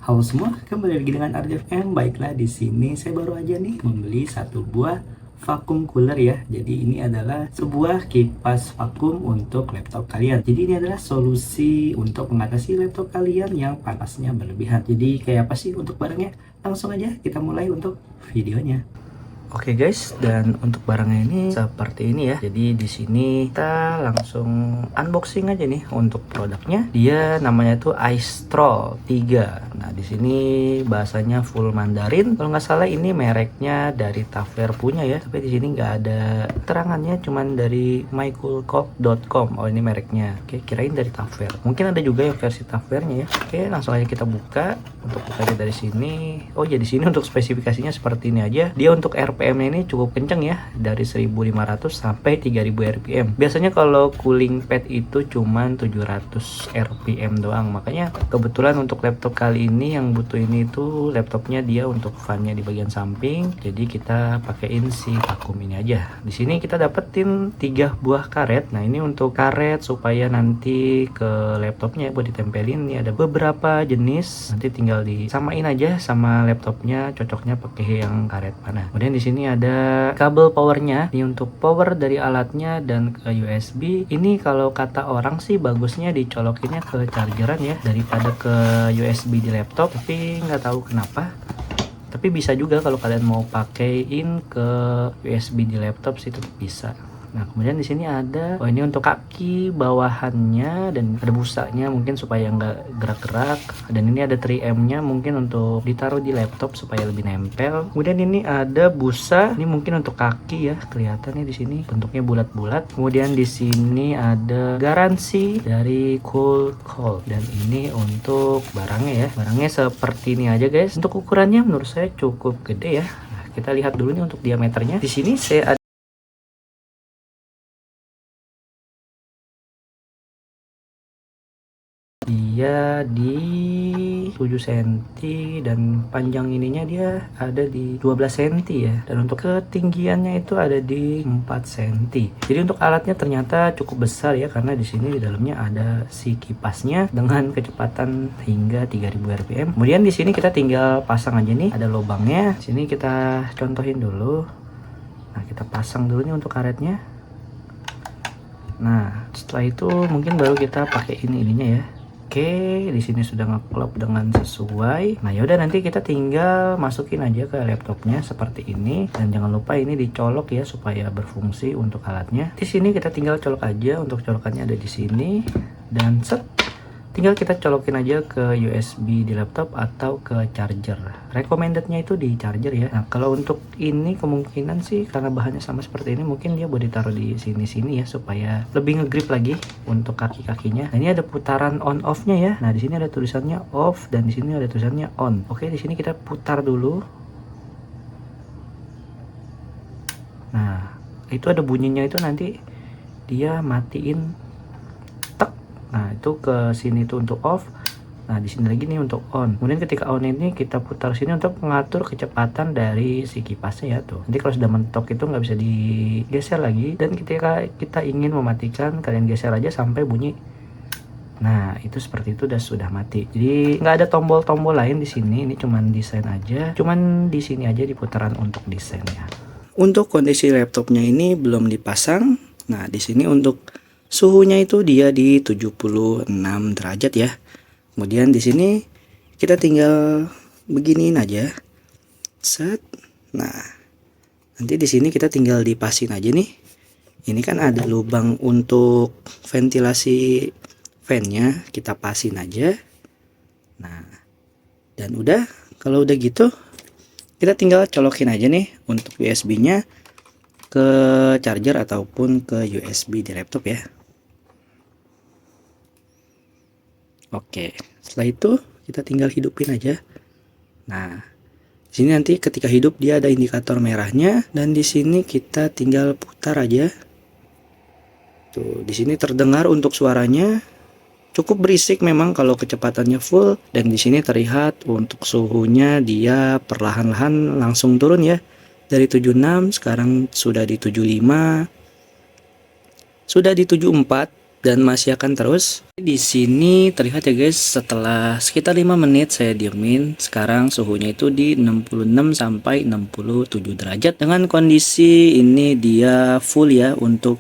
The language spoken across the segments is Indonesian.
Halo semua, kembali lagi dengan RDFM. Baiklah, di sini saya baru aja nih membeli satu buah vakum cooler ya. Jadi ini adalah sebuah kipas vakum untuk laptop kalian. Jadi ini adalah solusi untuk mengatasi laptop kalian yang panasnya berlebihan. Jadi kayak apa sih untuk barangnya? Langsung aja kita mulai untuk videonya. Oke guys, dan untuk barangnya ini seperti ini ya. Jadi di sini kita langsung unboxing aja nih untuk produknya. Dia namanya tuh Aistro 3. Nah, di sini bahasanya full Mandarin. Kalau nggak salah ini mereknya dari Taver punya ya. Tapi di sini nggak ada keterangannya, cuman dari mycoolcock.com. Oh, ini mereknya. Oke, kirain dari Taver. Mungkin ada juga yang versi Tavernya ya. Oke, langsung aja kita buka. Untuk bukanya dari sini. Oh ya, di sini untuk spesifikasinya seperti ini aja. Dia untuk RPM-nya ini cukup kenceng ya, dari 1500 sampai 3000 RPM. Biasanya kalau cooling pad itu cuman 700 RPM doang. Makanya kebetulan untuk laptop kali ini yang butuh ini itu laptopnya dia untuk fan-nya di bagian samping. Jadi kita pakaiin si vakum ini aja. Di sini kita dapetin 3 buah karet. Nah, ini untuk karet supaya nanti ke laptopnya buat ditempelin. Ini ada beberapa jenis. Nanti tinggal disamain aja sama laptopnya, cocoknya pakai yang karet mana. Kemudian di sini ada kabel powernya. Ini untuk power dari alatnya dan ke USB. Ini kalau kata orang sih bagusnya dicolokinnya ke chargeran ya daripada ke USB di laptop. Tapi nggak tahu kenapa. Tapi bisa juga kalau kalian mau pakein ke USB di laptop sih tetap bisa. Nah, kemudian di sini ada, oh ini untuk kaki bawahannya dan ada busanya mungkin supaya nggak gerak-gerak. Dan ini ada 3M-nya mungkin untuk ditaruh di laptop supaya lebih nempel. Kemudian ini ada busa, ini mungkin untuk kaki ya, kelihatannya di sini bentuknya bulat-bulat. Kemudian di sini ada garansi dari CoolCock dan ini untuk barangnya ya. Barangnya seperti ini aja guys. Untuk ukurannya menurut saya cukup gede ya. Nah, kita lihat dulu nih untuk diameternya. Di sini saya ada dia di 7 cm dan panjang ininya dia ada di 12 cm ya, dan untuk ketinggiannya itu ada di 4 cm. Jadi untuk alatnya ternyata cukup besar ya, karena di sini di dalamnya ada si kipasnya dengan kecepatan hingga 3000 rpm. Kemudian di sini kita tinggal pasang aja nih, ada lubangnya. Sini kita contohin dulu. Nah, kita pasang dulu nih untuk karetnya. Nah, setelah itu mungkin baru kita pakai ininya ya. Oke, di sini sudah ngeklop dengan sesuai. Nah, yaudah nanti kita tinggal masukin aja ke laptopnya seperti ini, dan jangan lupa ini dicolok ya supaya berfungsi untuk alatnya. Di sini kita tinggal colok aja, untuk colokannya ada di sini dan set. Tinggal kita colokin aja ke USB di laptop atau ke charger. Recommendednya itu di charger ya. Nah, kalau untuk ini kemungkinan sih karena bahannya sama seperti ini, mungkin dia boleh ditaruh di sini-sini ya supaya lebih ngegrip lagi untuk kaki-kakinya. Nah, ini ada putaran on off-nya ya. Nah, di sini ada tulisannya off dan di sini ada tulisannya on. Oke, di sini kita putar dulu. Nah, itu ada bunyinya, itu nanti dia matiin. Nah, itu ke sini tuh untuk off. Nah, di sini lagi nih untuk on. Kemudian ketika on ini kita putar sini untuk mengatur kecepatan dari si kipasnya ya tuh. Nanti kalau sudah mentok itu nggak bisa digeser lagi. Dan ketika kita ingin mematikan, kalian geser aja sampai bunyi. Nah, itu seperti itu sudah mati. Jadi nggak ada tombol-tombol lain di sini. Ini cuman desain aja. Cuman di sini aja di putaran untuk desainnya. Untuk kondisi laptopnya ini belum dipasang. Nah, di sini untuk suhunya itu dia di 76 derajat ya. Kemudian di sini kita tinggal beginiin aja. Set. Nah, nanti di sini kita tinggal dipasin aja nih. Ini kan ada lubang untuk ventilasi fan-nya, kita pasin aja. Nah, dan udah, kalau udah gitu kita tinggal colokin aja nih untuk USB-nya ke charger ataupun ke USB di laptop ya. Oke, setelah itu kita tinggal hidupin aja. Nah, di sini nanti ketika hidup dia ada indikator merahnya, dan di sini kita tinggal putar aja. Tuh, di sini terdengar untuk suaranya cukup berisik memang kalau kecepatannya full, dan di sini terlihat untuk suhunya dia perlahan-lahan langsung turun ya. Dari 76 sekarang sudah di 75, sudah di 74. dan masih akan terus. Di sini terlihat ya guys, setelah sekitar 5 menit saya diemin, sekarang suhunya itu di 66 sampai 67 derajat. Dengan kondisi ini dia full ya untuk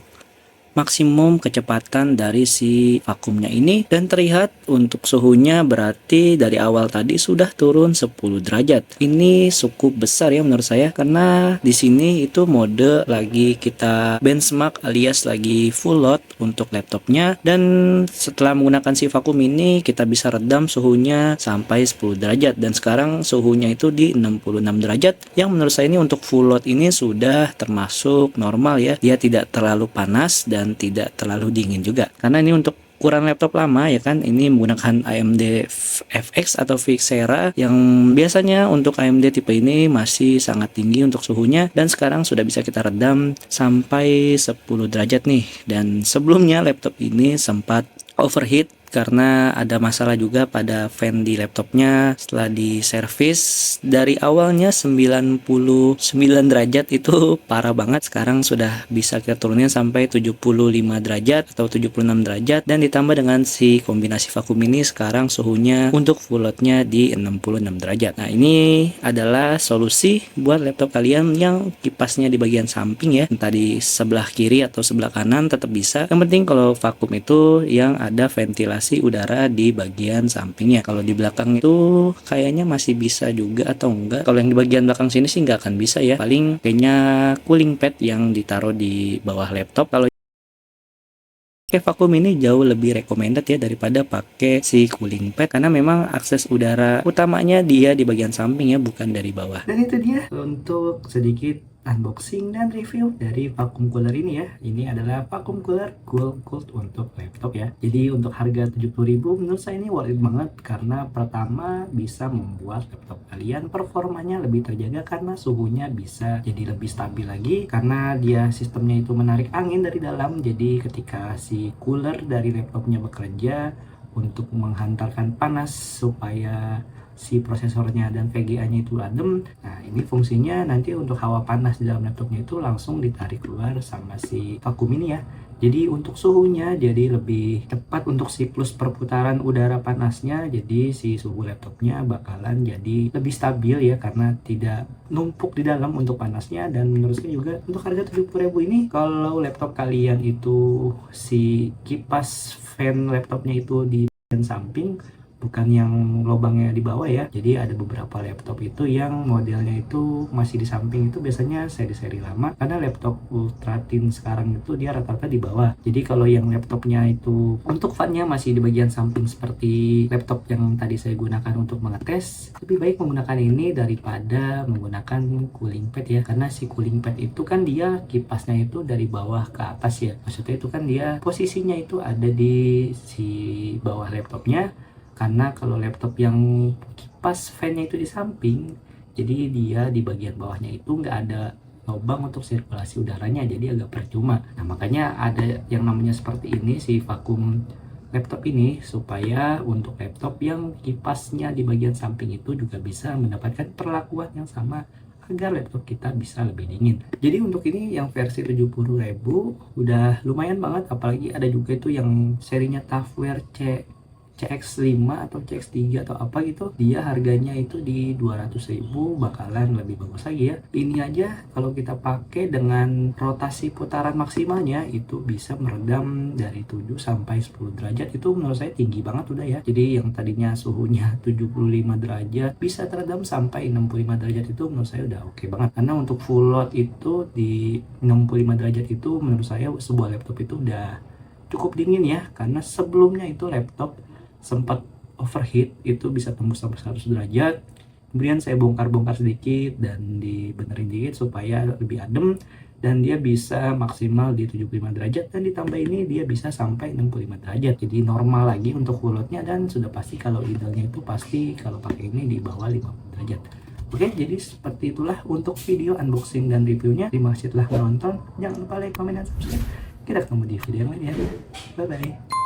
maksimum kecepatan dari si vakumnya ini, dan terlihat untuk suhunya berarti dari awal tadi sudah turun 10 derajat. Ini cukup besar ya menurut saya, karena di sini itu mode lagi kita benchmark alias lagi full load untuk laptopnya, dan setelah menggunakan si vakum ini kita bisa redam suhunya sampai 10 derajat, dan sekarang suhunya itu di 66 derajat yang menurut saya ini untuk full load ini sudah termasuk normal ya. Dia tidak terlalu panas dan tidak terlalu dingin juga, karena ini untuk ukuran laptop lama ya kan, ini menggunakan AMD FX atau Vixera yang biasanya untuk AMD tipe ini masih sangat tinggi untuk suhunya, dan sekarang sudah bisa kita redam sampai 10 derajat nih. Dan sebelumnya laptop ini sempat overheat karena ada masalah juga pada fan di laptopnya. Setelah di servis, dari awalnya 99 derajat itu parah banget, sekarang sudah bisa kita turunin sampai 75 derajat atau 76 derajat, dan ditambah dengan si kombinasi vakum ini sekarang suhunya untuk full loadnya di 66 derajat. Nah, ini adalah solusi buat laptop kalian yang kipasnya di bagian samping ya, entah di sebelah kiri atau sebelah kanan tetap bisa. Yang penting kalau vakum itu yang ada ventilasi udara di bagian sampingnya. Kalau di belakang itu kayaknya masih bisa juga atau enggak. Kalau yang di bagian belakang sini sih nggak akan bisa ya. Paling kayaknya cooling pad yang ditaruh di bawah laptop. Kalau pakai vakum ini jauh lebih recommended ya daripada pakai si cooling pad, karena memang akses udara utamanya dia di bagian samping ya, bukan dari bawah. Dan itu dia untuk sedikit unboxing dan review dari vacuum cooler ini ya. Ini adalah vacuum cooler Coolcold untuk laptop ya. Jadi untuk harga 70.000 menurut saya ini worth it banget, karena pertama bisa membuat laptop kalian performanya lebih terjaga karena suhunya bisa jadi lebih stabil lagi, karena dia sistemnya itu menarik angin dari dalam. Jadi ketika si cooler dari laptopnya bekerja untuk menghantarkan panas supaya si prosesornya dan VGA-nya itu adem. Nah, ini fungsinya nanti untuk hawa panas di dalam laptopnya itu langsung ditarik keluar sama si vakum ini ya. Jadi untuk suhunya jadi lebih cepat untuk siklus perputaran udara panasnya. Jadi si suhu laptopnya bakalan jadi lebih stabil ya, karena tidak numpuk di dalam untuk panasnya. Dan menurut saya juga untuk harga 70.000 ini, kalau laptop kalian itu si kipas fan laptopnya itu di bagian samping, bukan yang lubangnya di bawah ya. Jadi ada beberapa laptop itu yang modelnya itu masih di samping, itu biasanya seri-seri lama, karena laptop ultra thin sekarang itu dia rata-rata di bawah. Jadi kalau yang laptopnya itu untuk fan-nya masih di bagian samping seperti laptop yang tadi saya gunakan untuk mengetes, lebih baik menggunakan ini daripada menggunakan cooling pad ya, karena si cooling pad itu kan dia kipasnya itu dari bawah ke atas ya. Maksudnya itu kan dia posisinya itu ada di si bawah laptopnya, karena kalau laptop yang kipas fan-nya itu di samping, jadi dia di bagian bawahnya itu nggak ada lubang untuk sirkulasi udaranya, jadi agak percuma. Nah, makanya ada yang namanya seperti ini si vakum laptop ini, supaya untuk laptop yang kipasnya di bagian samping itu juga bisa mendapatkan perlakuan yang sama agar laptop kita bisa lebih dingin. Jadi untuk ini yang versi 70.000 udah lumayan banget, apalagi ada juga itu yang serinya Toughwear CX5 atau CX3 atau apa gitu, dia harganya itu di 200.000, bakalan lebih bagus lagi ya. Ini aja kalau kita pakai dengan rotasi putaran maksimalnya itu bisa meredam dari 7 sampai 10 derajat. Itu menurut saya tinggi banget udah ya. Jadi yang tadinya suhunya 75 derajat bisa teredam sampai 65 derajat, itu menurut saya udah oke banget. Karena untuk full load itu di 65 derajat itu menurut saya sebuah laptop itu udah cukup dingin ya, karena sebelumnya itu laptop sempat overheat, itu bisa tembus sampai 100 derajat. Kemudian saya bongkar-bongkar sedikit dan dibenerin dikit supaya lebih adem, dan dia bisa maksimal di 75 derajat, dan ditambah ini dia bisa sampai 65 derajat. Jadi normal lagi untuk full loadnya, dan sudah pasti kalau idealnya itu pasti kalau pakai ini di bawah 50 derajat. Oke, jadi seperti itulah untuk video unboxing dan reviewnya. Terima kasih telah menonton. Jangan lupa like, comment, dan subscribe. Kita ketemu di video yang lain ya. Bye bye.